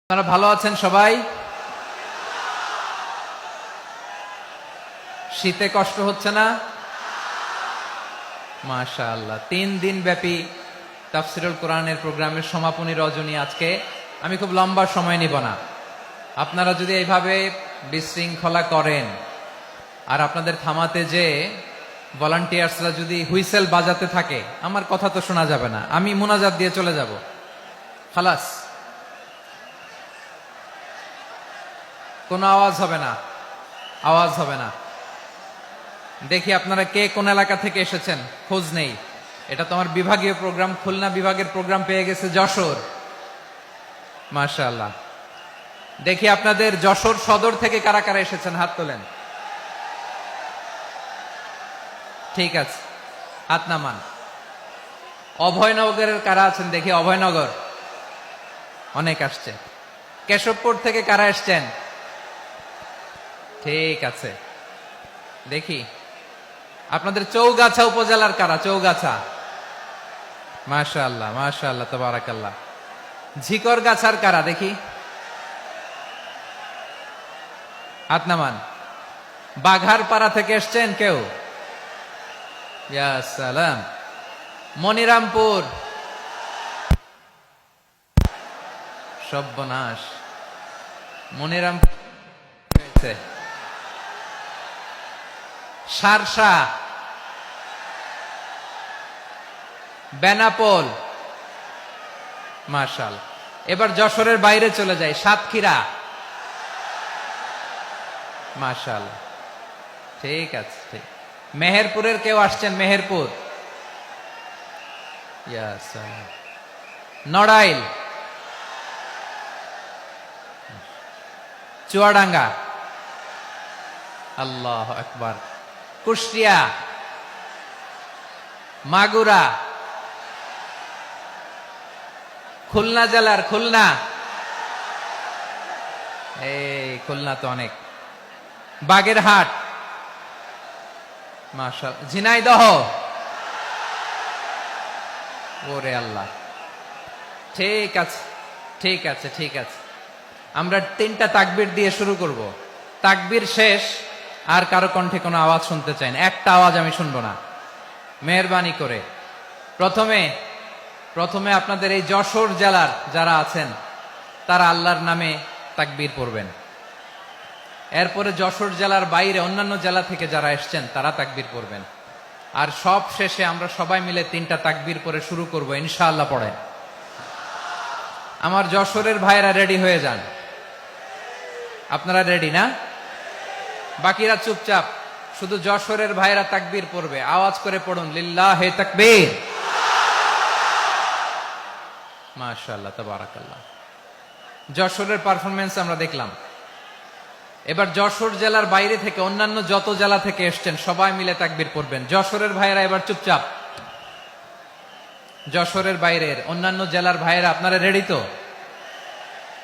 আপনারা ভালো আছেন সবাই? শীতে কষ্ট হচ্ছে না? মাশাআল্লাহ। 3 দিন ব্যাপী তাফসীরুল কোরআনের প্রোগ্রামের সমাপনী রজনী আজকে। আমি খুব লম্বা সময় নিব না। আপনারা যদি এইভাবে বিশৃঙ্খলা করেন আর আপনাদের থামাতে যে ভলান্টিয়ার্সরা যদি হুইসেল বাজাতে থাকে, আমার কথা তো শোনা যাবে না। আমি মুনাজাত দিয়ে চলে যাব। খালাস, কোনো আওয়াজ হবে না, আওয়াজ হবে না। দেখি আপনারা কে কোন এলাকা থেকে এসেছেন, খোঁজ নেই। এটা তো আমার বিভাগীয় প্রোগ্রাম, খুলনা বিভাগের প্রোগ্রাম পেয়ে গেছে যশোর। মাশাআল্লাহ। দেখি আপনাদের যশোর সদর থেকে কারা কারা এসেছেন, হাত তোলেন। ঠিক আছে, হাত নামান। অভয়নগরের কারা আছেন দেখি? অভয়নগর অনেক আসছে। কেশবপুর থেকে কারা এসছেন? ঠিক আছে, দেখি আপনাদের চৌগাছা উপজেলার কারা? চৌগাছা, মাশাআল্লাহ মাশাআল্লাহ তাবারাকাল্লাহ। ঝিকরগাছার কারা দেখি? হাত নামান। বাঘারপাড়া থেকে এসছেন কেউ? ইয়া সালাম। মনিরামপুর, সর্বনাশ। মনিরামপুর হয়েছে। সারসা, বেনাপোল, মাশাআল্লাহ। এবার যশোরের বাইরে চলে যায়, সাতক্ষীরা, মাশাআল্লাহ। ঠিক আছে, ঠিক। মেহেরপুরের কেউ আসছেন? মেহেরপুর, ইয়া সালাম। নড়াইল, চুয়াডাঙ্গা, আল্লাহু আকবার। কুষ্টিয়া, মাগুরা, খুলনা জেলার খুলনা, এই খুলনা তো অনেক। বাগেরহাট, মাশাআল্লাহ। ঝিনাইদহ, ওরে আল্লাহ। ঠিক আছে, ঠিক আছে, ঠিক আছে। আমরা 3টা তাকবীর দিয়ে শুরু করব। তাকবীর শেষ আর কারো কণ্ঠে কোনো আওয়াজ শুনতে চাই না, একটা আওয়াজ আমি শুনবো না, মেহেরবানি করে। প্রথমে আপনাদের এই যশোর জেলার যারা আছেন তারা আল্লাহর নামে তাকবীর পড়বেন। এরপরে যশোর জেলার বাইরে অন্যান্য জেলা থেকে যারা এসছেন তারা তাকবীর পড়বেন। আর সব শেষে আমরা সবাই মিলে 3টা তাকবীর পরে শুরু করব ইনশাআল্লাহ। পড়ে আমার যশোরের ভাইরা রেডি হয়ে যান। আপনারা রেডি না? বাকিরা চুপচাপ, শুধু যশোরের ভাইরা তাকবীর পড়বে। আওয়াজ করে পড়ুন, লিল্লাহে তাকবীর। মাশাআল্লাহ তাবারাকাল্লাহ। যশোরের পারফরমেন্স আমরা দেখলাম। এবার যশোর জেলার বাইরে থেকে অন্যান্য যত জেলা থেকে এসছেন সবাই মিলে তাকবীর পড়বেন। যশোরের ভাইরা এবার চুপচাপ। যশোরের বাইরের অন্যান্য জেলার ভাইরা আপনারা রেডি তো?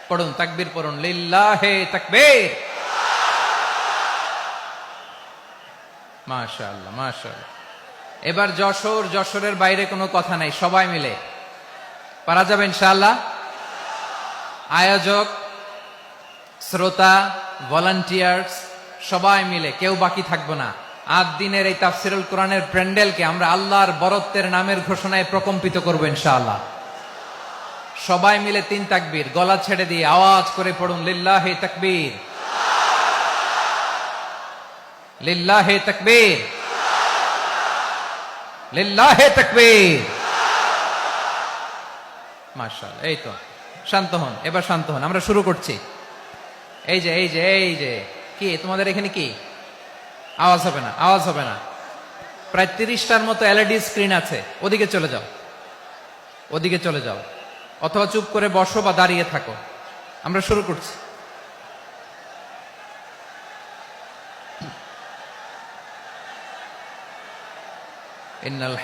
পড়ুন, তাকবীর পড়ুন, লিল্লাহে তাকবীর। মাশাআল্লাহ মাশাআল্লাহ। এবার যশোরের বাইরে কোনো কথা নাই, সবাই মিলে পারা যাবে ইনশাআল্লাহ। আয়োজক, শ্রোতা, ভলান্টিয়ার্স সবাই মিলে কেউ বাকি থাকবো না। 8 দিনের এই তাফসীরুল কোরআনের প্যান্ডেলকে আমরা আল্লাহর বরত্বের নামের ঘোষণায় প্রকম্পিত করব ইনশাআল্লাহ। সবাই মিলে 3 তাকবীর, গলা ছেড়ে দিয়ে আওয়াজ করে পড়ুন, লিল্লাহে তাকবীর, লিল্লাহে তাকবীর, লিল্লাহে তাকবীর। মাশাআল্লাহ। এই তো, শান্ত হন, এবার শান্ত হন। আমরা শুরু করছি। এই যে কি তোমাদের এখানে কি আওয়াজ হবে না, আওয়াজ হবে না। প্রায় 30টার মতো এলইডি স্ক্রিন আছে, ওদিকে চলে যাও, ওদিকে চলে যাও, অথবা চুপ করে বসো বা দাঁড়িয়ে থাকো। আমরা শুরু করছি। ইন্নাল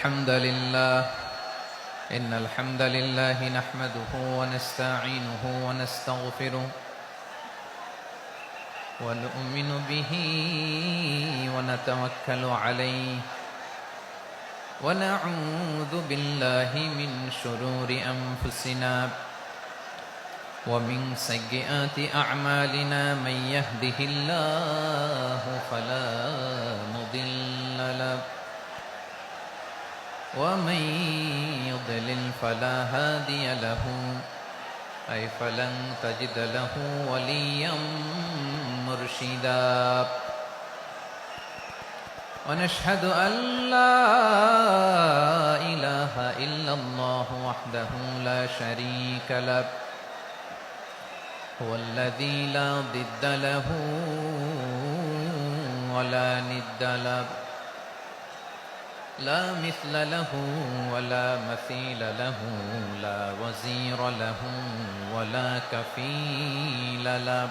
হামদালিল্লাহ নাহমাদুহু ওয়া নাস্তাঈনুহু ওয়া নাস্তাগফিরুহু ওয়া নু'মিনু বিহি ওয়া নাতাওয়াক্কালু আলাইহি ওয়া নাউযু বিল্লাহি মিন শুরুরি আনফুসিনা ومن سيئات أعمالنا من يهده الله فلا مضل له ومن يضلل فلا هادي له أي فلن تجد له وليا مرشدا ونشهد أن لا إله إلا الله وحده لا شريك له هو الذي لا ضد له ولا ند له لا مثل له ولا مثيل له لا وزير له ولا كفيل له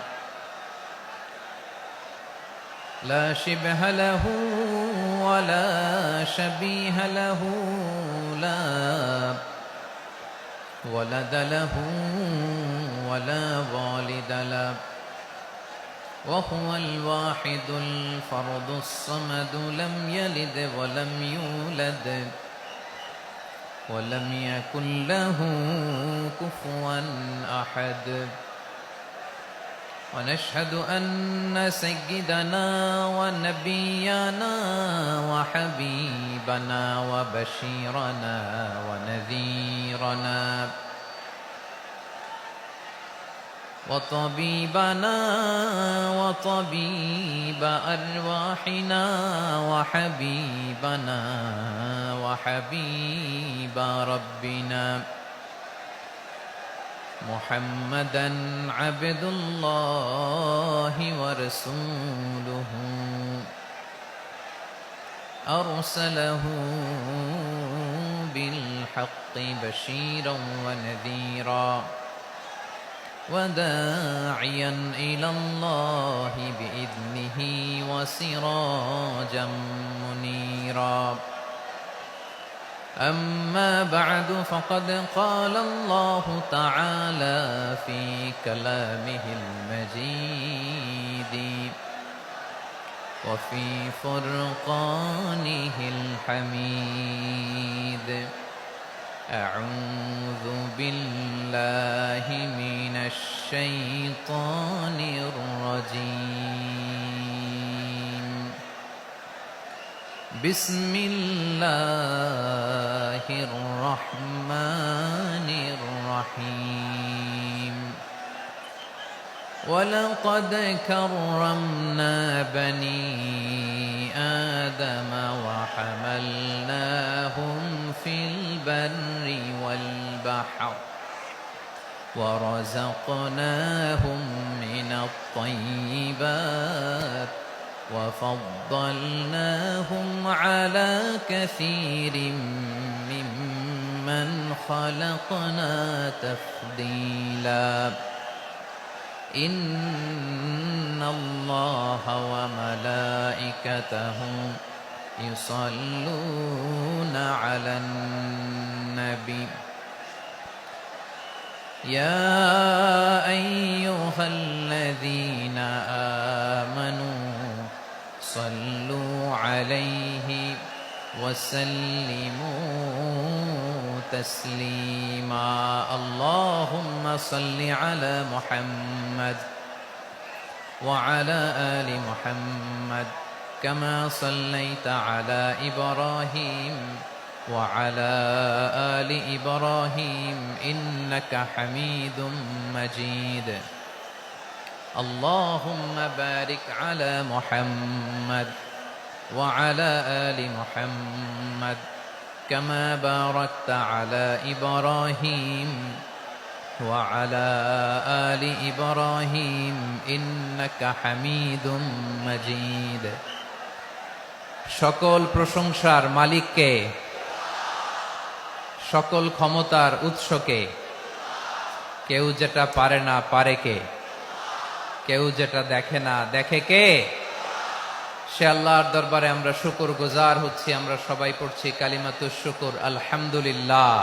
لا شبه له ولا شبيه له لا ولد له ولا والد له وهو الواحد الفرد الصمد لم يلد ولم يولد ولم يكن له كفوا أحد ونشهد أن سيدنا ونبينا وحبيبنا وبشيرنا ونذيرنا وطبيبنا وطبيب أرواحنا وحبيبنا وحبيب ربنا محمدا عبد الله ورسوله أرسله بالحق بشيرا ونذيرا وداعيا إلى الله بإذنه وسراجا منيرا أما بعد فقد قال الله تعالى في كلامه المجيد وفي فرقانه الحميد أعوذ بالله من الشيطان الرجيم بسم الله الرحمن الرحيم ولقد كرمنا بني آدم وحملناهم في البر والبحر ورزقناهم من الطيبات وفضلناهم على كثير ممن خلقنا تفضيلا إن الله وملائكته يصلون على النبي يا أيها الذين آمنوا صلوا عليه وسلموا تسليما اللهم صل على محمد وعلى آل محمد كما صليت على إبراهيم وعلى آل إبراهيم إنك حميد مجيد اللهم بارك على محمد وعلى آل محمد كما باركت على إبراهيم وعلى آل إبراهيم إنك حميد مجيد সকল প্রশংসার মালিককে সকল ক্ষমতার উৎসকে কেউ যেটা পারে না পারে কে কেউ যেটা দেখে না দেখে কে সে আল্লাহর দরবারে আমরা শুকরগুজার হচ্ছি আমরা সবাই পড়ছি কালিমাতুশ শুকর আলহামদুলিল্লাহ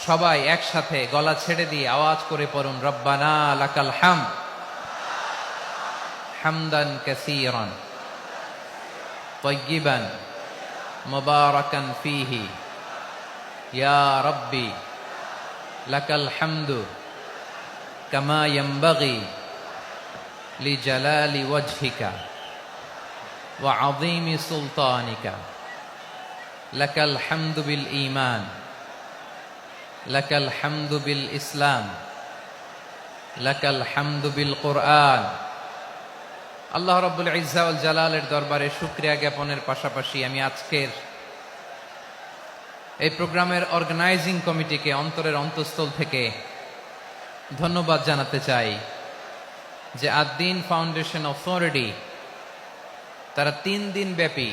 সবাই একসাথে গলা ছেড়ে দিয়ে আওয়াজ করে পড়ুন রব্বানা লাকাল হামদ হামদান কাসীরান তাইয়িবান মুবারাকান ফীহি ইয়া রাব্বি লাকাল হামদু কামা ইয়ানবাগি লিজালালি ওয়াজহিকা ওয়া আযীমি সুলতানিকা লাকাল হামদু বিল ঈমান লাকাল হামদু বিল ইসলাম লাকাল হামদু বিল কুরআন। আল্লাহ রাব্বুল ইজ্জা ওয়াল জালালের দরবারে শুকরিয়া জ্ঞাপনের পাশাপাশি আমি আজকের এই প্রোগ্রামের অর্গানাইজিং কমিটিকে অন্তরের অন্তঃস্থল থেকে ধন্যবাদ জানাতে চাই যে আদ-দ্বীন ফাউন্ডেশন অথরিটি তারা 3 দিন ব্যাপী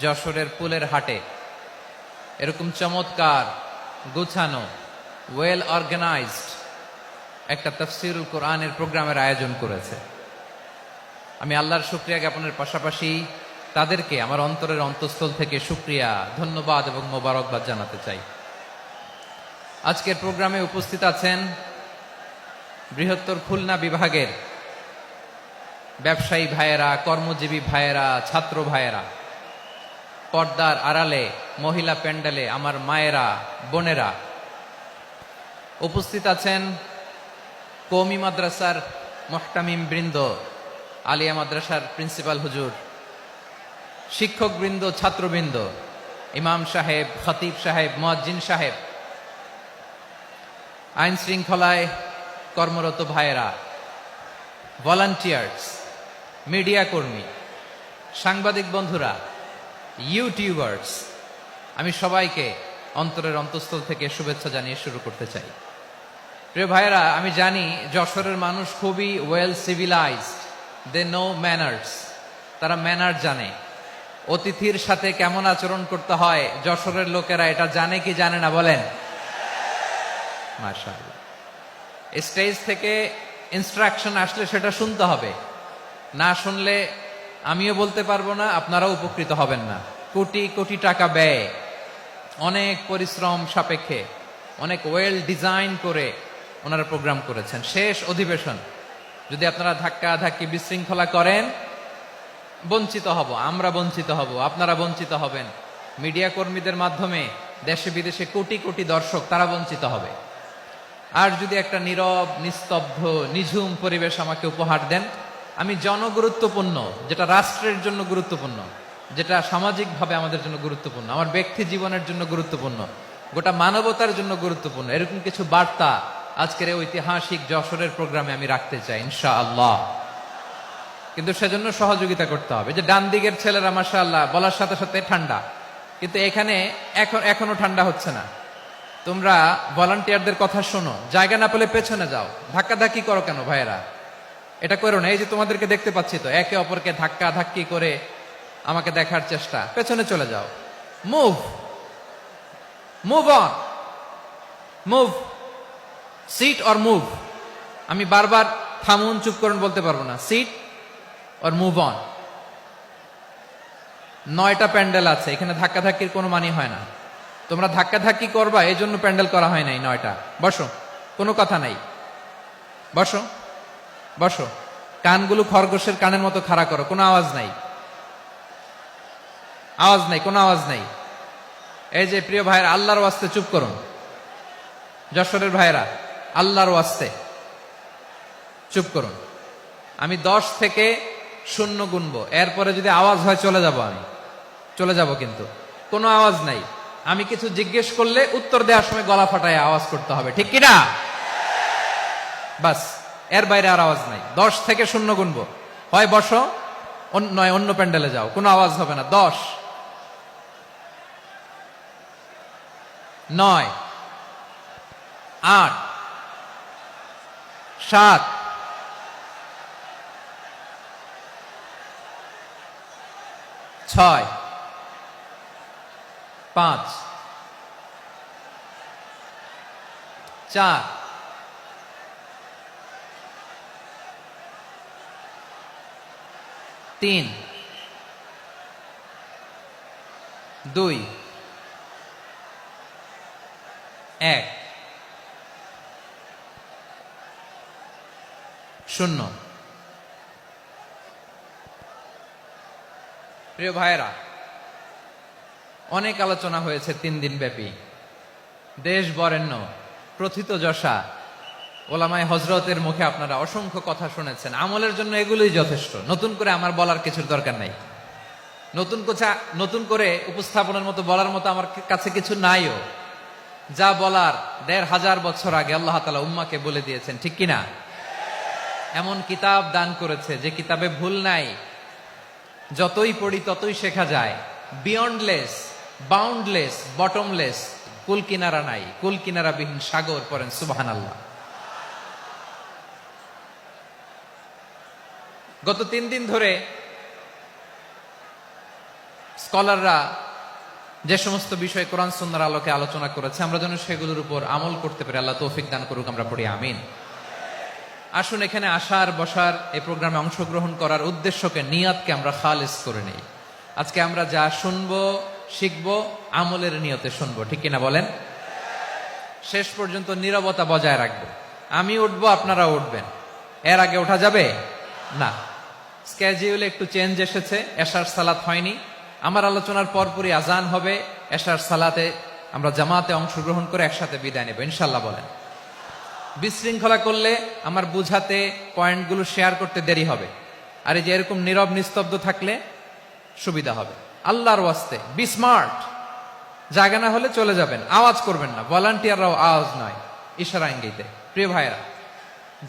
যশোরের পুলের হাটে এরকম চমৎকার গুছানো ওয়েল অর্গানাইজড একটা তাফসীরুল কোরআনের প্রোগ্রামের আয়োজন করেছে। আমি আল্লাহর শুকরিয়া জ্ঞাপনের পাশাপাশি তাদেরকে আমার অন্তরের অন্তঃস্থল থেকে শুকরিয়া, ধন্যবাদ এবং মোবারকবাদ জানাতে চাই। আজকের প্রোগ্রামে উপস্থিত আছেন বৃহত্তর খুলনা বিভাগের ব্যবসায়ী ভাইয়েরা, কর্মজীবী ভাইয়েরা, ছাত্র ভাইয়েরা, পর্দার আড়ালে মহিলা প্যান্ডেলে আমার মায়েরা, বোনেরা। উপস্থিত আছেন কওমি মাদ্রাসার মুহতামিম বৃন্দ, আলিয়া মাদ্রাসার প্রিন্সিপাল হুজুর, শিক্ষক বৃন্দ, ছাত্রবৃন্দ, ইমাম সাহেব, খতিব সাহেব, মুয়াজ্জিন সাহেব, আইন শৃঙ্খলায় কর্মরত ভাইয়েরা, ভলান্টিয়ার্স, মিডিয়া কর্মী, সাংবাদিক বন্ধুরা, ইউটিউবার্স, আমি সবাইকে অন্তরের অন্তঃস্থল থেকে শুভেচ্ছা জানিয়ে শুরু করতে চাই। প্রিয় ভাইয়েরা, আমি জানি যশোরের মানুষ খুবই well civilised, they know manners, তারা ম্যানার জানে। অতিথির সাথে কেমন আচরণ করতে হয় যশোরের লোকেরা এটা জানে কি জানে না বলেন? মাশাআল্লাহ। স্টেজ থেকে ইনস্ট্রাকশন আসলে সেটা শুনতে হবে, না শুনলে আমিও বলতে পারবো না, আপনারাও উপকৃত হবেন না। কোটি কোটি টাকা ব্যয়, অনেক পরিশ্রম সাপেক্ষে, অনেক ওয়েল ডিজাইন করে ওনারা প্রোগ্রাম করেছেন। শেষ অধিবেশন যদি আপনারা ধাক্কা ধাক্কি বিশৃঙ্খলা করেন, বঞ্চিত হব, আমরা বঞ্চিত হব, আপনারা বঞ্চিত হবেন, মিডিয়া কর্মীদের মাধ্যমে দেশে বিদেশে কোটি কোটি দর্শক তারা বঞ্চিত হবে। আর যদি একটা নীরব, নিস্তব্ধ, নিঝুম পরিবেশ আমাকে উপহার দেন, আমি জনগুরুত্বপূর্ণ, যেটা রাষ্ট্রের জন্য গুরুত্বপূর্ণ, যেটা সামাজিকভাবে আমাদের জন্য গুরুত্বপূর্ণ, আমার ব্যক্তি জীবনের জন্য গুরুত্বপূর্ণ, গোটা মানবতার জন্য গুরুত্বপূর্ণ, এরকম কিছু বার্তা আজকের এই ঐতিহাসিক যশোরের প্রোগ্রামে আমি রাখতে চাই ইনশাআল্লাহ। কিন্তু সেজন্য সহযোগিতা করতে হবে। যে ডান দিকের ছেলেরা মাশাআল্লাহ বলার সাথে সাথে ঠান্ডা, কিন্তু এখানে এখনো ঠান্ডা হচ্ছে না। তোমরা ভলান্টিয়ারদের কথা শোনো, জায়গা না পেলে পেছনে যাও, ধাক্কাধাক্কি করো কেন ভাইয়েরা? এটা করো না। এই যে তোমাদেরকে দেখতে পাচ্ছি তো, একে অপরকে ধাক্কা ধাক্কি করে আমাকে দেখার চেষ্টা, পেছনে চলে যাও। Move move on, move, sit or move. আমি বারবার থামুন, চুপ করুন বলতে পারবো না। Sit or move on. 9টা প্যান্ডেল আছে, এখানে ধাক্কাধাক্কির কোনো মানি হয় না। তোমরা ধাক্কাধাক্কি করবা, এই জন্য প্যান্ডেল করা হয় নাই 9টা। বসো, কোনো কথা নাই, বসো বসো। কানগুলো খরগোশের কানের মতো খাড়া করো, কোনো আওয়াজ নাই, আওয়াজ নাই, কোনো আওয়াজ নাই। এই যে প্রিয় ভাইয়েরা, আল্লাহর ওয়াস্তে চুপ করুন। যশোরের ভাইয়েরা, আল্লাহর ওয়াস্তে চুপ করুন। আমি 10 থেকে 0 গুনবো, এরপরে যদি আওয়াজ হয় চলে যাব, আমি চলে যাব, কিন্তু কোনো আওয়াজ নাই। আমি কিছু জিজ্ঞেস করলে উত্তর দেওয়ার সময় গলা ফাটায় আওয়াজ করতে হবে, ঠিক কিনা? বাস, এর বাইরে আর আওয়াজ নাই। 10 থেকে 0 গুনবো, হয় বসো, নয় অন্য প্যান্ডেলে যাও, কোনো আওয়াজ হবে না। 10, 9, 8, 7, 6, 5, 4, 3, 2, 1, 0। প্রিয় ভাইয়েরা, অনেক আলোচনা হয়েছে 3 দিন ব্যাপী। দেশ বরেণ্য প্রথিতযশা ওলামায়ে হযরতের মুখে আপনারা অসংখ্য কথা শুনেছেন, আমলের জন্য এগুলোই যথেষ্ট। নতুন করে আমার বলার কিছুর দরকার নাই। নতুন করে উপস্থাপনের মতো বলার মতো আমার কাছে কিছু নাইও। যা বলার ১৫০০ বছর আগে আল্লাহ তাআলা উম্মাহকে বলে দিয়েছেন, ঠিক কিনা? এমন কিতাব দান করেছে যে কিতাবে ভুল নাই, যতই পড়ি ততই শেখা যায়। বিয়ন্ডলেস, বাউন্ডলেস, বটমলেস, কুল কিনারা নাই, কুল কিনারা বিহীন সাগর। পড়েন সুবহানাল্লাহ। গত ৩ দিন ধরে স্কলাররা যে সমস্ত বিষয় কোরআন সুন্নাহর আলোকে আলোচনা করেছে, আমরা যেন সেগুলোর উপর আমল করতে পারি। আল্লাহ তৌফিক দান করুক, আমরা পড়ি আমিন। আসুন এখানে আসার, বসার, এই প্রোগ্রামে অংশগ্রহণ করার উদ্দেশ্যকে, নিয়াতকে আমরা খালিস করে নেই। আজকে আমরা যা শুনবো, শিখবো, আমলের নিয়তে শুনবো, ঠিক কিনা বলেন? শেষ পর্যন্ত নীরবতা বজায় রাখবো। আমি উঠবো, আপনারা উঠবেন। এর আগে ওঠা যাবে না। স্কেডিউলে একটু চেঞ্জ এসেছে, এশার সালাত হয়নি। আমার আলোচনার পরপরই আজান হবে, এশার সালাতে আমরা জামাতে অংশগ্রহণ করে একসাথে বিদায় নেব ইনশাল্লাহ। বলেন। বিশৃঙ্খলা করলে আমার বুঝাতে, পয়েন্টগুলো শেয়ার করতে দেরি হবে। আর এই যে এরকম নীরব নিস্তব্ধ থাকলে সুবিধা হবে। আল্লাহর ওয়াস্তে বি স্মার্ট। জায়গা না হলে চলে যাবেন, আওয়াজ করবেন না। ভলান্টিয়াররাও আওয়াজ নয়, ইশারা ইঙ্গিতে। প্রিয় ভাইরা,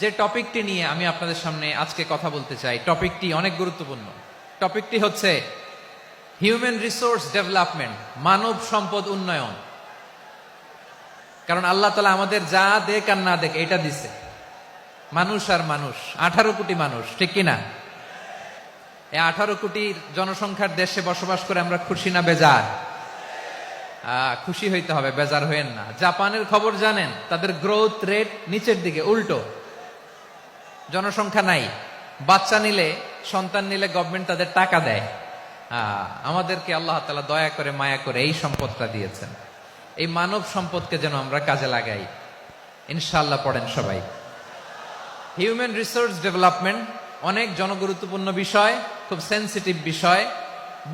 যে টপিকটি নিয়ে আমি আপনাদের সামনে আজকে কথা বলতে চাই, টপিকটি অনেক গুরুত্বপূর্ণ। টপিকটি হচ্ছে হিউম্যান রিসোর্স ডেভেলপমেন্ট, মানব সম্পদ উন্নয়ন। কারণ আল্লাহ তাআলা আমাদের যা দেখ আর না দেখ এটা দিছে। মানুষ আর মানুষ, 18 কোটি মানুষ, ঠিক কিনা? এই 18 কোটি জনসংখ্যার দেশে বসবাস করে আমরা খুশি না বেজার? খুশি হইতে হবে, বেজার হইেন না। জাপানের খবর জানেন? তাদের গ্রোথ রেট নিচের দিকে, উল্টো। জনসংখ্যা নাই, বাচ্চা নিলে, সন্তান নিলে গভর্নমেন্ট তাদের টাকা দেয়। আমাদেরকে আল্লাহ তাআলা দয়া করে, মায়া করে এই সম্পদটা দিয়েছেন। এই মানব সম্পদকে যেন আমরা কাজে লাগাই ইনশাআল্লাহ। পড়েন সবাই। হিউম্যান রিসোর্স ডেভেলপমেন্ট অনেক জনগুরুত্বপূর্ণ বিষয়, খুব সেনসিটিভ বিষয়।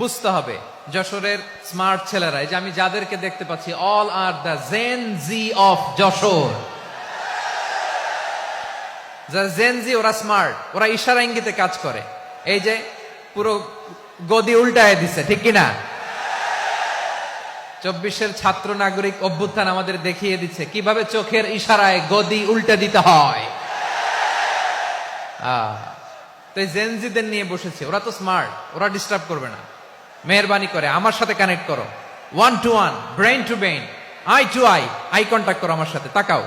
বুঝতে হবে যশোরের স্মার্ট ছেলেরা, এই যে আমি যাদেরকে দেখতে পাচ্ছি, all are the Gen Z of Jashore. যারা জেন জি, ওরা স্মার্ট, ওরা ইশারা ইঙ্গিতে কাজ করে। এই যে পুরো গদি উল্টায় দিছে, ঠিক কিনা? 24-এর ছাত্র নাগরিক অভ্যুত্থান আমাদের দেখিয়ে দিচ্ছে কিভাবে চোখের ইশারায় গদি উল্টে দিতে হয়। তো এই জেনজিদের নিয়ে বসেছে, ওরা তো স্মার্ট, ওরা ডিস্টার্ব করবে না। মেহরবানি করে আমার সাথে কানেক্ট করো, 1 to 1, brain to brain, eye to eye, eye contact করো আমার সাথে। তাকাও,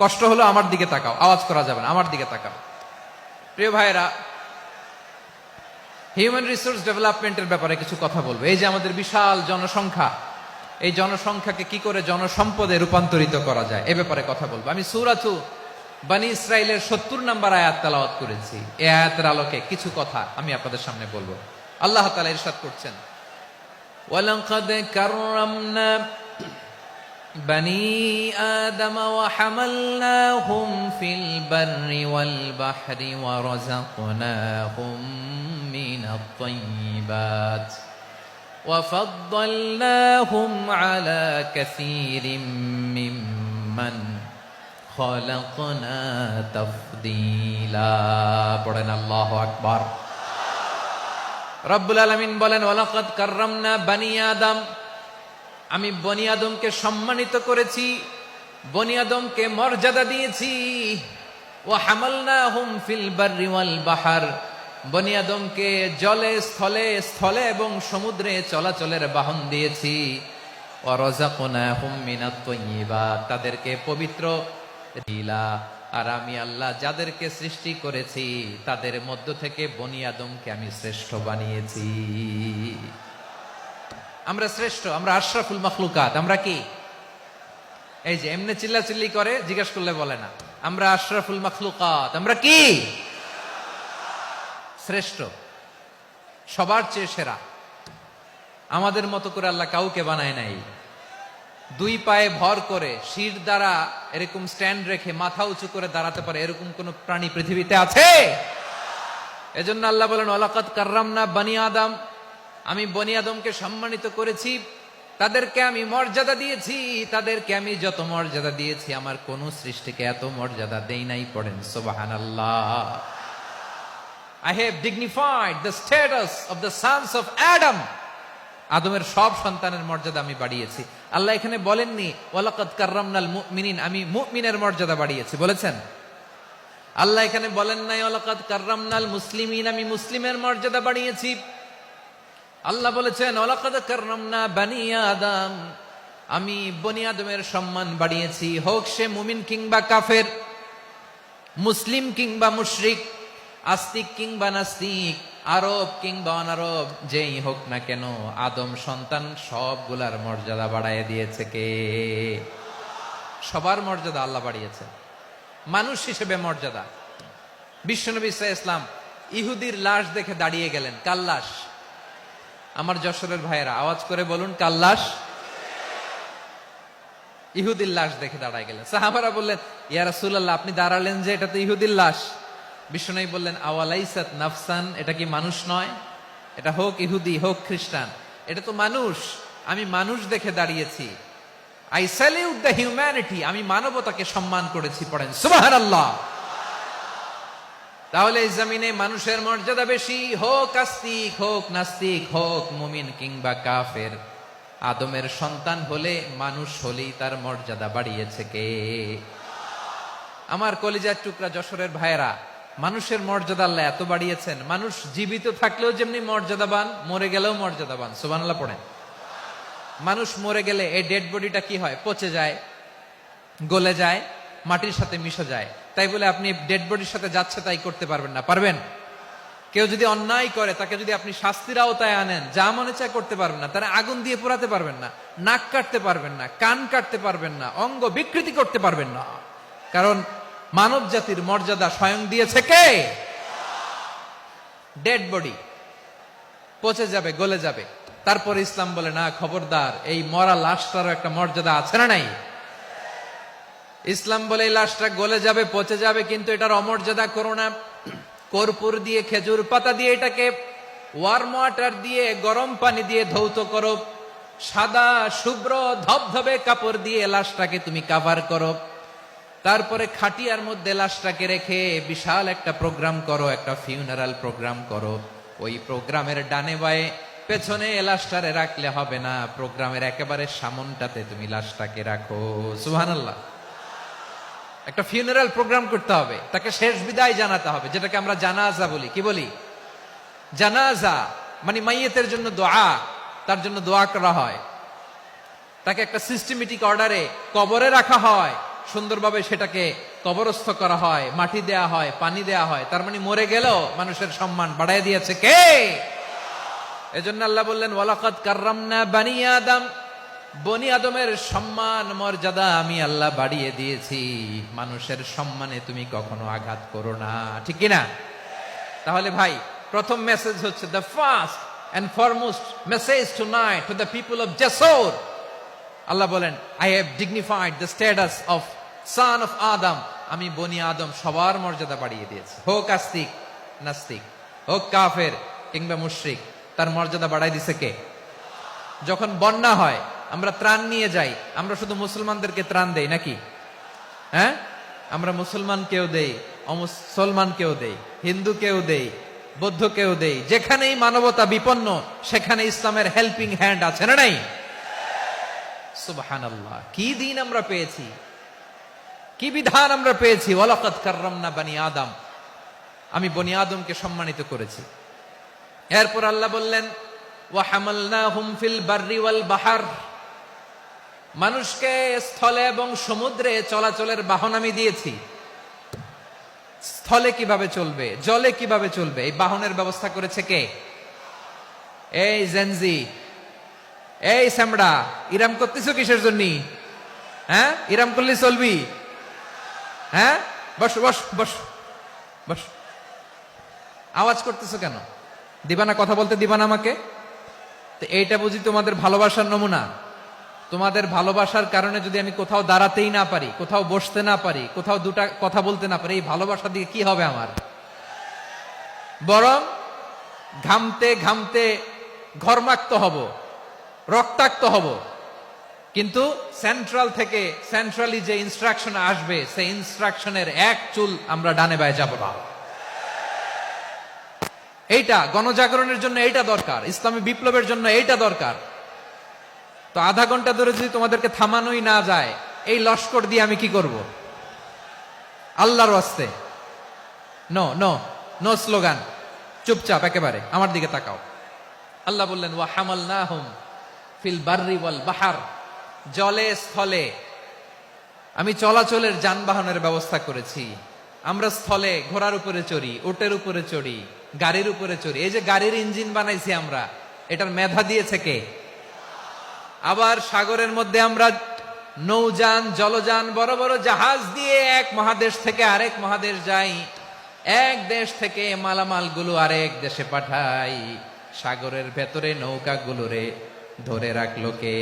কষ্ট হলো আমার দিকে তাকাও, আওয়াজ করা যাবে না, আমার দিকে তাকাও। প্রিয় ভাইরা, হিউম্যান রিসোর্স ডেভেলপমেন্টের ব্যাপারে কিছু কথা বলবো। এই যে আমাদের বিশাল জনসংখ্যা, এই জনসংখ্যাকে কি করে জনসম্পদে রূপান্তরিত করা যায় এ ব্যাপারে কথা বলবো। আমি সূরাতু বনী ইসরাইলের 70 নম্বর আয়াত তেলাওয়াত করেছি। এই আয়াতের আলোকে কিছু কথা আমি আপনাদের সামনে বলবো। আল্লাহ তাআলা ইরশাদ করছেন, ওয়ালাকাদ কাররামনা বনী আদম ওয়া হামালনাহুম ফিল বাররি ওয়াল বাহরি ওয়া রাযাকনাহুম মিনাত তাইয়্যিবাত ওয়া ফাদ্দালনাহুম আলা কাসীরিম মিম্মান খালাকনা তাফদীলা। পড়েন আল্লাহু আকবার। রব্বুল আলামিন বলেন, ওয়ালাকাদ কাররামনা বনী আদম, আমি বনী আদমকে সম্মানিত করেছি, বনী আদমকে মর্যাদা দিয়েছি। ওয়া হামালনাহুম ফিল বাররি ওয়াল বাহর, বনী আদমকে জলে, স্থলে, স্থলে এবং সমুদ্রে চলাচলের বাহন দিয়েছি। ওয়া রাযাকনাহুম মিনাত তাইয়্যিবাত, তাদেরকে পবিত্র দিলা। আর আমি আল্লাহ যাদেরকে সৃষ্টি করেছি তাদের মধ্য থেকে বনী আদমকে আমি শ্রেষ্ঠ বানিয়েছি। আমরা শ্রেষ্ঠ, আমরা আশরাফুল মাখলুকাত। আমরা কি? এই যে এমনি চিল্লাচিল্লি করে, জিজ্ঞেস করলে বলে না। আমরা আশরাফুল মাখলুকাত। আমরা কি? শ্রেষ্ঠ, সবার চেয়ে সেরা। আমাদের মতো করে আল্লাহ কাউকে বানায় নাই। 2 পায়ে ভর করে, শির দ্বারা এরকম স্ট্যান্ড রেখে মাথা উঁচু করে দাঁড়াতে পারে এরকম কোন প্রাণী পৃথিবীতে আছে? এজন্য আল্লাহ বলেন, ওয়ালাকাদ কাররামনা বনী আদম, আমি বনী আদমকে সম্মানিত করেছি। তাদেরকে আমি মর্যাদা দিয়েছি, তাদেরকে আমি যত মর্যাদা দিয়েছি আমার কোন সৃষ্টিকে এত মর্যাদা দেই নাই। পড়েন সুবহানাল্লাহ। I have dignified the status of the sons of Adam. আদমের সব সন্তানের মর্যাদা আমি বাড়িয়েছি। আল্লাহ এখানে বলেননি ওয়ালাকাদ কাররামনাল মুমিনিন, আমি মুমিনের মর্যাদা বাড়িয়েছি, বলেছেন? আল্লাহ এখানে বলেন নাই ওয়ালাকাদ কাররামনাল মুসলিমিন, আমি মুসলিমের মর্যাদা বাড়িয়েছি। আল্লাহ বলেছেন ওয়ালাকাদ কাররামনা বানি আদম, আমি বনি আদমের সম্মান বাড়িয়েছি, হোক সে মুমিন কিংবা কাফের, মুসলিম কিংবা মুশরিক, আস্তিক কিংবা নাস্তিক, আরব কিংবা অনারব, যেই হোক না কেন আদম সন্তান সবগুলার মর্যাদা বাড়ায় দিয়েছে কে? সবার মর্যাদা আল্লাহ বাড়িয়েছে। মানুষ হিসেবে মর্যাদা, বিশ্বনবী সাল্লাল্লাহু আলাইহি ওয়াসাল্লাম ইহুদির লাশ দেখে দাঁড়িয়ে গেলেন। কার লাশ? আমার যশোরের ভাইয়েরা আওয়াজ করে বলুন, কার লাশ? ইহুদির লাশ দেখে দাঁড়ায় গেলেন। সাহাবারা বললেন ইয়া রাসূলুল্লাহ, আপনি দাঁড়ালেন যে, এটা তো ইহুদির লাশ। বিশ্বনবী বললেন আওয়ালাইসাত নাফসান, এটা কি মানুষ নয়? এটা হোক ইহুদি হোক খ্রিস্টান, এটা তো মানুষ। আমি মানুষ দেখে দাঁড়িয়েছি। আই স্যালিউট দ্য হিউম্যানিটি, আমি মানবতাকে সম্মান করেছি। পড়েন সুবহানাল্লাহ। তাহলে এই জমিনে মানুষের মর্যাদা বেশি, হোক আস্তিক হোক নাস্তিক, হোক মুমিন কিংবা কাফের। আদমের সন্তান হলে, মানুষ হলেই তার মর্যাদা বাড়িয়েছে কে? আমার কলিজার টুকরা যশোরের ভাইয়েরা, মানুষের মর্যাদা আল্লাহ এত বাড়িয়েছেন, মানুষ জীবিত থাকলেও যেমনি মর্যাদাবান, মরে গেলেও মর্যাদাবান। সুবহানাল্লাহ পড়েন। মানুষ মরে গেলে এই ডেড বডিটা কি হয়? পচে যায়, গলে যায়, মাটির সাথে মিশে যায়। তাই বলে আপনি ডেড বডির সাথে যাচ্ছে তাই করতে পারবেন না, পারবেন? কেউ যদি অন্যায় করে তাকে যদি আপনি শাস্তির আওতায় আনেন, যা মনে চায় করতে পারবেন না। তারা আগুন দিয়ে পোড়াতে পারবেন না, নাক কাটতে পারবেন না, কান কাটতে পারবেন না, অঙ্গ বিকৃতি করতে পারবেন না। কারণ মানব জাতির মর্যাদা স্বয়ং দিয়েছে কে? ডেড বডি পচে যাবে, গলে যাবে। তারপর ইসলাম বলে না, খবরদার, এই মরা লাশটারও একটা মর্যাদা আছে না নাই? ইসলাম বলে এই লাশটা গলে যাবে, পচে যাবে, কিন্তু এটার অমর্যাদা করো না। কর্পূর দিয়ে, খেজুর পাতা দিয়ে, এটাকে ওয়ার্ম ওয়াটার দিয়ে, গরম পানি দিয়ে ধৌত করো, সাদা শুভ্র ধবধবে কাপড় দিয়ে লাশটাকে তুমি কাভার করো। তারপরে খাটিয়ার মধ্যে লাশটাকে রেখে বিশাল একটা প্রোগ্রাম করো, একটা ফিউনারাল প্রোগ্রাম করো। ওই প্রোগ্রামের ডানে বায়ে পেছনে লাশটারে রাখলে হবে না, প্রোগ্রামের একেবারে সামনটাতে তুমি লাশটাকে রাখো। সুবহানাল্লাহ। একটা ফিউনারাল প্রোগ্রাম করতে হবে, তাকে শেষ বিদায় জানাতে হবে, যেটাকে আমরা জানাজা বলি। কি বলি? জানাজা মানে মাইয়েতের জন্য দোয়া, তার জন্য দোয়া করা হয়। তাকে একটা সিস্টেমেটিক অর্ডারে কবরে রাখা হয়, সুন্দরভাবে সেটাকে কবরস্থ করা হয়, মাটি দেয়া হয়, পানি দেয়া হয়। তার মানে মরে গেলেও মানুষের সম্মান বাড়ায় দিয়েছে কে? এজন্য আল্লাহ বললেন ওয়ালাকাদ কাররামনা বানি আদম, বনি আদমের সম্মান মর্যাদা আমি আল্লাহ বাড়িয়ে দিয়েছি। মানুষের সম্মানে তুমি কখনো আঘাত করো না, ঠিক কিনা? তাহলে ভাই, প্রথম মেসেজ হচ্ছে, the first and foremost message tonight to the people of Jessore. আল্লাহ বলেন I have dignified the status of son of Adam, আমি বনি আদম সবার মর্যাদা বাড়িয়ে দিয়েছি। হোক আস্তিক নাস্তিক, হোক কাফের কিংবা মুশরিক, তার মর্যাদা বাড়াই দিছে কে? যখন বন্যা হয় আমরা ত্রাণ নিয়ে যাই, আমরা শুধু মুসলমানদেরকে ত্রাণ দেই নাকি? হ্যাঁ, আমরা মুসলমানকেও দেই, অমুসলমানকেও দেই, হিন্দুকেও দেই, বৌদ্ধকেও দেই। যেখানেই মানবতা বিপন্ন সেখানে ইসলামের হেল্পিং হ্যান্ড আছে না নাই? সুবহানাল্লাহ। কি দিন আমরা পেয়েছি, কি বিধান আমরা পেয়েছি। ওয়ালাকাদ কাররামনা বানি আদম, আমি বনি আদমকে সম্মানিত করেছি। এরপর আল্লাহ বললেন ওয়া হামালনাহুম ফিল বাররি ওয়াল বাহর, মানুষকে স্থলে এবং সমুদ্রে চলাচলের বাহন আমি দিয়েছি। স্থলে কিভাবে চলবে, জলে কিভাবে চলবে, এই বাহনের ব্যবস্থা করেছে কে? এই জেনজি, এই সামড়া, ইরাম করতেছো কিসের জন্য? হ্যাঁ, ইরাম করলে চলবি? হ্যাঁ, বস বস বস বস। আওয়াজ করতেছো কেন? দিবানা, কথা বলতে দিবানা আমাকে? তো এইটা বুঝি তোমাদের ভালোবাসার নমুনা? তোমাদের ভালোবাসার কারণে যদি আমি কোথাও দাঁড়াতেই না পারি, কোথাও বসতে না পারি, কোথাও দুটা কথা বলতে না পারি, এই ভালোবাসা দিয়ে কি হবে আমার? বরং ঘামতে ঘামতে ঘর্মাক্ত হব, রক্তাক্ত হব। কিন্তু সেন্ট্রালি যে ইনস্ট্রাকশন আসবে সেই ইনস্ট্রাকশনের এক চুল আমরা ডানে বায়ে যাব না। এইটা গণজাগরণের জন্য এইটা দরকার, ইসলামী বিপ্লবের জন্য এইটা দরকার। তো আধা ঘন্টা ধরে যদি তোমাদেরকে থামানোই না যায়, এই লস্কর দিয়ে আমি কি করব? আল্লাহর ওয়াস্তে নো নো নো স্লোগান, চুপচাপ একেবারে আমার দিকে তাকাও। আল্লাহ বললেন ওয়া হামালনাহুম ফিল বাররি ওয়াল বাহার, জলে স্থলে আমি চলাচলের যানবাহনের ব্যবস্থা করেছি। আমরা স্থলে ঘোড়ার উপরে চড়ি, উটের উপরে চড়ি, গাড়ির উপরে চড়ি। এই যে গাড়ির ইঞ্জিন বানাইছি আমরা, এটার মেধা দিয়েছে কে? আবার সাগরের মধ্যে আমরা নৌযান, জলযান, বড় বড় জাহাজ দিয়ে এক মহাদেশ থেকে আরেক মহাদেশ যাই, এক দেশ থেকে মালামাল গুলো আরেক দেশে পাঠাই। সাগরের ভেতরে নৌকাগুলোরে ধরে রাখলো কে?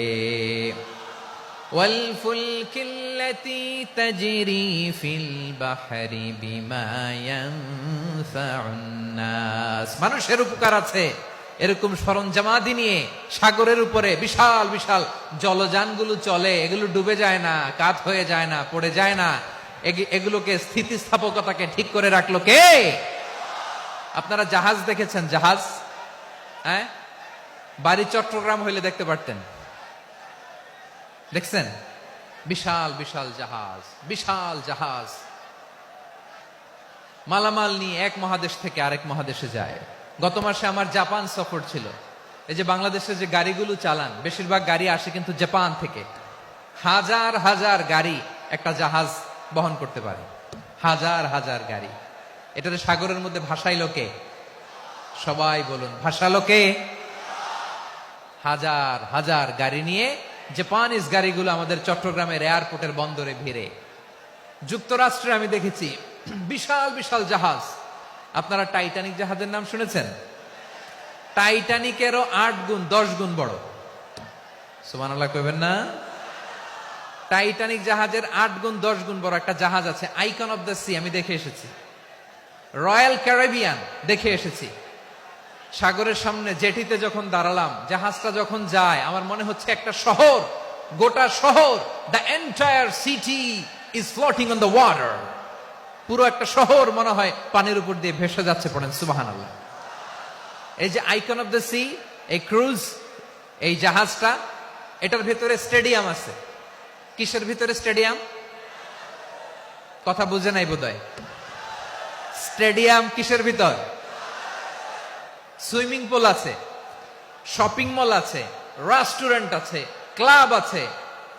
والفلك التي تجري في البحر بما ينفع الناس, মানুষের উপকার আছে এরকম সরঞ্জামাদি নিয়ে সাগরের উপরে বিশাল বিশাল জলযানগুলো চলে। এগুলো ডুবে যায় না, কাত হয়ে যায় না, পড়ে যায় না। এগুলোকে স্থিতিস্থাপকতাকে ঠিক করে রাখলো কে? আপনারা জাহাজ দেখেছেন? জাহাজ, হ্যাঁ, বাড়ি চট্টগ্রাম হইলে দেখতে পারতেন। দেখছেন? বিশাল বিশাল জাহাজ, বিশাল জাহাজ মালামাল নিয়ে এক মহাদেশ থেকে আরেক মহাদেশে যায়। গত মাসে আমার জাপান সফর ছিল। এই যে বাংলাদেশে যে গাড়িগুলো চালান, বেশিরভাগ গাড়ি আসে কিন্তু জাপান থেকে। হাজার হাজার গাড়ি একটা জাহাজ বহন করতে পারে, হাজার হাজার গাড়ি। এটাতে সাগরের মধ্যে ভাসাইলো কে? সবাই বলুন, ভাসালো কে? হাজার হাজার গাড়ি নিয়ে জাপানিজ গাড়িগুলো আমাদের চট্টগ্রামের এয়ারপোর্টের বন্দরে ভিড়ে। যুক্তরাষ্ট্রে আমি দেখেছি বিশাল বিশাল জাহাজ। আপনারা টাইটানিক জাহাজের নাম শুনেছেন? টাইটানিকেরও 8 গুণ 10 গুণ বড়। সুবহানাল্লাহ কইবেন না? টাইটানিক জাহাজের 8 গুণ 10 গুণ বড় একটা জাহাজ আছে, আইকন অফ দ্য সি, আমি দেখে এসেছি। রয়্যাল ক্যারিবিয়ান দেখে এসেছি। সাগরের সামনে জেটিতে যখন দাঁড়ালাম, জাহাজটা যখন যায়, আমার মনে হচ্ছে একটা শহর, গোটা শহর, the entire city is floating on the water. পুরো একটা শহর মনে হয় পানির উপর দিয়ে ভেসে যাচ্ছে। পড়েন সুবহানাল্লাহ। এই যে আইকন অফ দ্য সি, এই ক্রুজ, এই জাহাজটা, এটার ভিতরে স্টেডিয়াম আছে। কিসের ভিতরে স্টেডিয়াম? কথা বুঝে নাই বোধহয়। স্টেডিয়াম কিসের ভিতর? সুইমিং পুল আছে, শপিং মল আছে, রেস্টুরেন্ট আছে, ক্লাব আছে,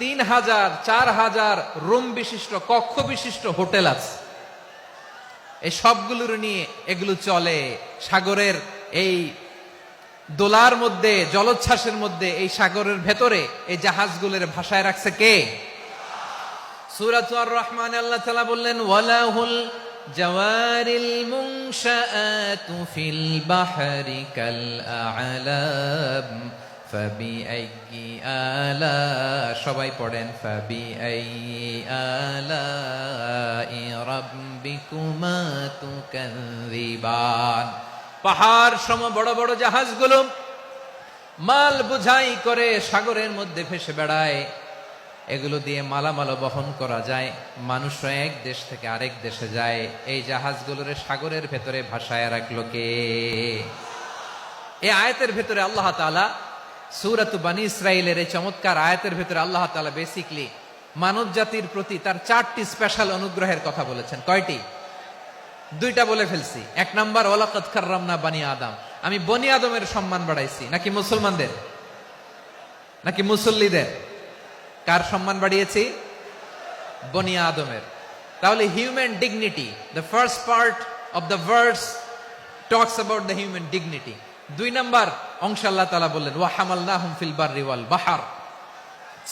3000 4000 রুম বিশিষ্ট, কক্ষ বিশিষ্ট হোটেল আছে। এই সবগুলোর নিয়ে এগুলো চলে সাগরের এই দোলার মধ্যে, জলোচ্ছ্বাসের মধ্যে। এই সাগরের ভেতরে এই জাহাজগুলোর ভাষায় রাখছে কে? সূরাতুর আর রহমানে আল্লাহ তাআলা বললেন ওয়ালাহুল জাওয়ারিল মুনশাআতু ফিল বাহরি কাল আ'লাম ফাবিআইয়ি আলা, সবাই পড়েন, ফাবিআইয়ি আলাই রাব্বিকুমা তুকাযিবান। পাহাড় সম বড় বড় জাহাজগুলো মাল বোঝাই করে সাগরের মধ্যে ভেসে বেড়ায়। এগুলো দিয়ে মালামাল বহন করা যায়, মানুষরা এক দেশ থেকে আরেক দেশে যায়। এই জাহাজগুলোর সাগরের ভেতরে ভাসায় রাখলো কে? এই আয়াতের ভেতরে আল্লাহ তাআলা সূরাতু বনী ইসরাঈলের এই চমৎকার আয়াতের ভেতরে আল্লাহ তাআলা বেসিক্যালি মানব জাতির প্রতি তার 4টি স্পেশাল অনুগ্রহের কথা বলেছেন। কয়টি? 2টা বলে ফেলছি। 1 নাম্বার, ওয়ালাকাদ কাররামনা বনী আদম, আমি বনী আদমের সম্মান বাড়াইছি। নাকি মুসলমানদের? নাকি মুসল্লিদের? কার সম্মান বাড়িয়েছি? বনী আদমের। তাহলে human dignity, the first part of the verse talks about the human dignity. 2 number অংশ আল্লাহ তাআলা বললেন ওয়া হামালনাহুম ফিল বাররি ওয়াল বাহর,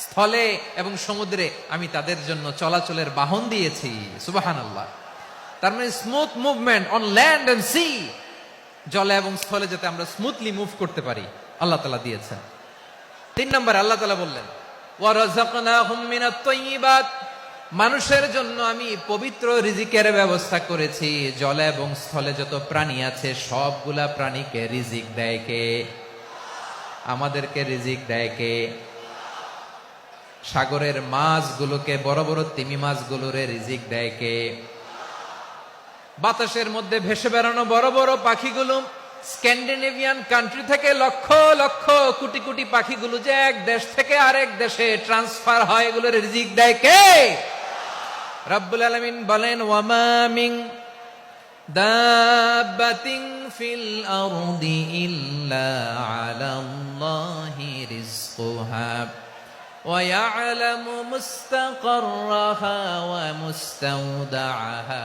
স্থলে এবং সমুদ্রে আমি তাদের জন্য চলাচলের বাহন দিয়েছি। সুবহানাল্লাহ। তার মানে smooth movement on land and sea, জলে এবং স্থলে যাতে আমরা স্মুথলি মুভ করতে পারি আল্লাহ তাআলা দিয়েছেন। 3 নম্বর আল্লাহ তাআলা বললেন ওয়া রাযাকনাহুম মিনাত তাইয়্যিবাত, মানুষের জন্য আমি পবিত্র রিজিকের ব্যবস্থা করেছি। জলে এবং স্থলে যত প্রাণী আছে সবগুলা প্রাণীকে রিজিক দেয় কে? আমাদেরকে রিজিক দেয় কে? সাগরের মাছগুলোকে, বড় বড় তিমি মাছগুলোরে রিজিক দেয় কে? বাতাসের মধ্যে ভেসে বেড়ানো বড় বড় পাখিগুলো, স্ক্যান্ডিনেভিয়ান কান্ট্রি থেকে লক্ষ লক্ষ কোটি কোটি পাখিগুলো যে এক দেশ থেকে আরেক দেশে ট্রান্সফার হয়, এগুলোর রিজিক দেয় কে? রব্বুল আলামিন বলেন, ওয়ামা মিন দাব্বাতিন ফিল আরদি ইল্লা আলাল্লাহি রিজকুহা ওয়া ইয়ালামু মুস্তাকাররাহা ওয়া মুস্তাওদাআহা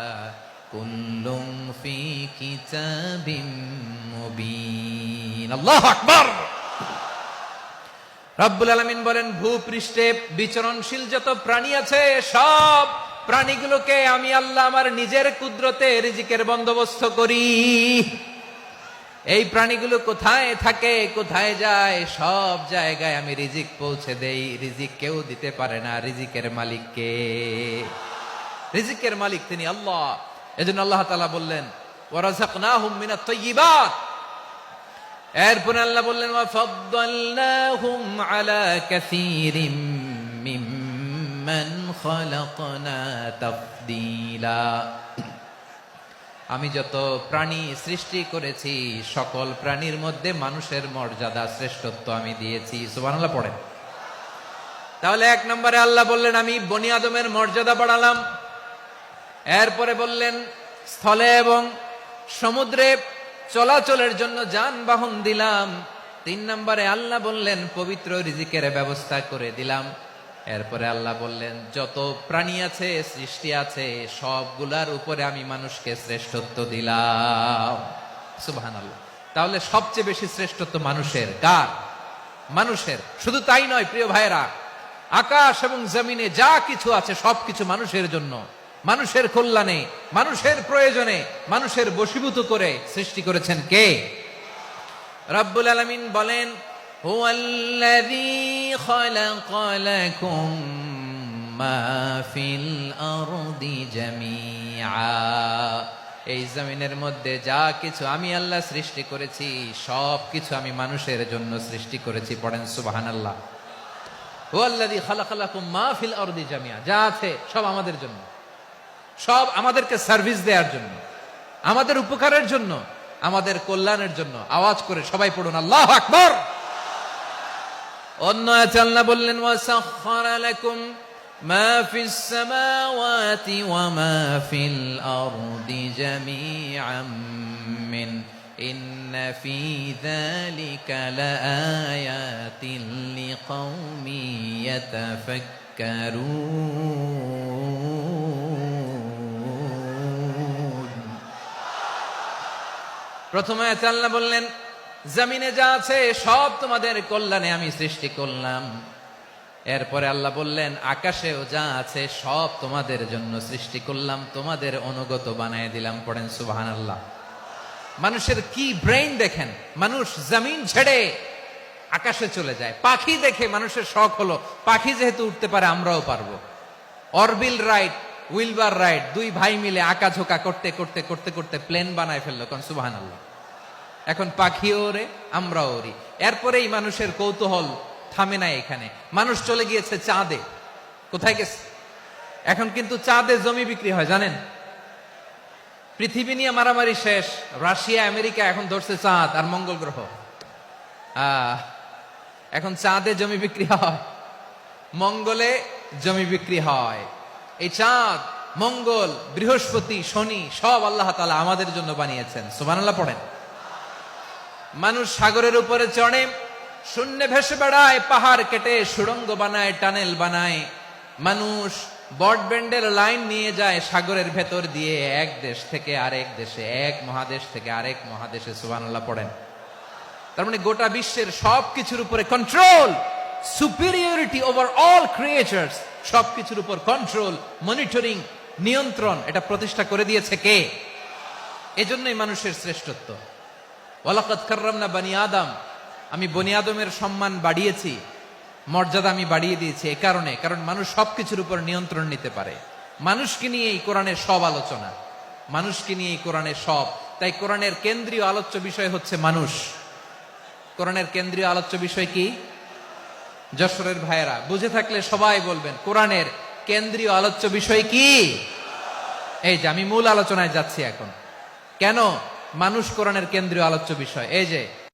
কুল্লুম ফি কিতাবিম মুবিন। আল্লাহু আকবার। রব্বুল আলামিন বলেন, ভূপৃষ্ঠে বিচরণশীল যত প্রাণী আছে সব প্রাণীগুলোকে আমি আল্লাহ আমার নিজের কুদরতে রিজিকের বন্দোবস্ত করি। এই প্রাণীগুলো কোথায় থাকে, কোথায় যায়, সব জায়গায় আমি রিজিক পৌঁছে দেই। রিজিক কেউ দিতে পারে না, রিজিকের মালিক কে? রিজিকের মালিক তিনি আল্লাহ। এজন্য আল্লাহ তাআলা বললেন, ওয়ারাযাকনাহুম মিনাত তাইয়্যিবাত। এরপর আল্লাহ বললেন, ওয়া ফাদ্দালনাহুম আলা কাসীরিম মিম্মান খালাকনা তাফদীলা। আমি যত প্রাণী সৃষ্টি করেছি সকল প্রাণীর মধ্যে মানুষের মর্যাদা, শ্রেষ্ঠত্ব আমি দিয়েছি। সুবহানাল্লাহ পড়েন। তাহলে এক নম্বরে আল্লাহ বললেন আমি বনি আদমের মর্যাদা বাড়ালাম। এরপরে বললেন স্থলে এবং সমুদ্রে চলাচলের জন্য যানবাহন দিলাম। 3 নম্বরে আল্লাহ বললেন পবিত্র রিজিকের ব্যবস্থা করে দিলাম। এরপরে আল্লাহ বললেন যত প্রাণী আছে, সৃষ্টি আছে, সবগুলার উপরে আমি মানুষকে শ্রেষ্ঠত্ব দিলাম। সুবহানাল্লাহ। তাহলে সবচেয়ে বেশি শ্রেষ্ঠত্ব মানুষের। কার? মানুষের। শুধু তাই নয় প্রিয় ভাইরা, আকাশ এবং জমিনে যা কিছু আছে সবকিছু মানুষের জন্য, মানুষের কল্যাণে, মানুষের প্রয়োজনে, মানুষের বশীভূত করে সৃষ্টি করেছেন কে? রব্বুল আলামিন বলেন, হুয়াল্লাযী খালাকা লাকুম মা ফিল আরদি জামিআ। এই জমিনের মধ্যে যা কিছু আমি আল্লাহ সৃষ্টি করেছি সব কিছু আমি মানুষের জন্য সৃষ্টি করেছি। পড়েন সুবহানাল্লাহ। হুয়াল্লাযী খালাকা লাকুম মা ফিল আরদি জামিআ। যা আছে সব আমাদের জন্য, সব আমাদেরকে সার্ভিস দেওয়ার জন্য, আমাদের উপকারের জন্য, আমাদের কল্যাণের জন্য। আওয়াজ করে সবাই পড়ুন আল্লাহু আকবার। অন্য আয়াতে আল্লাহ বললেন, ওয়াসাখখারা লাকুম মা ফিস সামাওয়াতি ওয়া মা ফিল আরদি জামিআম মিন ইন্না ফি যালিকা লাআয়াতিন লিকাওমিন ইয়াতাফাক্কারুন। প্রথম আয়াতে আল্লাহ বললেন জমিনে যা আছে সব তোমাদের কল্যাণে আমি সৃষ্টি করলাম। এরপরে আল্লাহ বললেন আকাশেও যা আছে সব তোমাদের জন্য সৃষ্টি করলাম, তোমাদের অনুগত বানায় দিলাম। পড়েন সুবহানাল্লাহ। মানুষের কি ব্রেইন দেখেন, মানুষ জমিন ছেড়ে আকাশে চলে যায়। পাখি দেখে মানুষের শখ হলো পাখি যেহেতু উঠতে পারে আমরাও পারবো। অরবিল রাইট, উইলবার রাইট, 2 ভাই মিলে আঁকাঝোঁকা করতে করতে করতে করতে প্লেন বানায় ফেললো। কোন সুবহানাল্লাহ। এখন পাখিও ওরে, আমরাও ওরি। এরপরেই মানুষের কৌতূহল থামে না এখানে। মানুষ চলে গিয়েছে চাঁদে। কোথায় গেছে? এখন কিন্তু চাঁদে জমি বিক্রি হয় জানেন। পৃথিবী নিয়ে মারামারি শেষ। রাশিয়া আমেরিকা এখন ধরছে চাঁদ আর মঙ্গল গ্রহ। এখন চাঁদে জমি বিক্রি হয়, মঙ্গলে জমি বিক্রি হয়। এই চাঁদ, মঙ্গল, বৃহস্পতি, শনি সব আল্লাহ তাআলা আমাদের জন্য বানিয়েছেন। সুবহানাল্লাহ পড়েন। মানুষ সাগরের উপরে চড়ে, শূন্যে ভেসে বেড়ায়, পাহাড় কেটে সুড়ঙ্গ বানায়, টানেল বানায়। মানুষ ব্রডব্যান্ডের লাইন নিয়ে যায় সাগরের ভেতর দিয়ে, এক দেশ থেকে আরেক দেশে, এক মহাদেশ থেকে আরেক মহাদেশে। সুবহানাল্লাহ পড়েন। তার মানে গোটা বিশ্বের সবকিছুর উপরে control, superiority over all creatures, সবকিছুর উপর কন্ট্রোল, মনিটরিং, নিয়ন্ত্রণ, এটা প্রতিষ্ঠা করে দিয়েছে কে? এজন্যই মানুষের শ্রেষ্ঠত্ব। ওয়ালাকাদ কাররামনা বানি আদম। আমি বনি আদমের সম্মান বাড়িয়েছি, মর্যাদা আমি বাড়িয়ে দিয়েছি এই কারণে, কারণ মানুষ সবকিছুর উপর নিয়ন্ত্রণ নিতে পারে। মানুষকে নিয়ে এই কোরআনের সব আলোচনা, মানুষকে নিয়ে এই কোরআনের সব। তাই কোরআনের কেন্দ্রীয় আলোচ্য বিষয় হচ্ছে মানুষ। কোরআনের কেন্দ্রীয় আলোচ্য বিষয় কি? যশোরের ভাইয়েরা বুঝে থাকলে সবাই বলবেন কোরআনের কেন্দ্রীয় আলোচ্য বিষয় কি? এই যে আমি মূল আলোচনায় যাচ্ছি এখন। কেন মানুষ কোরআনের কেন্দ্রীয় আলোচ্য বিষয়? এই যে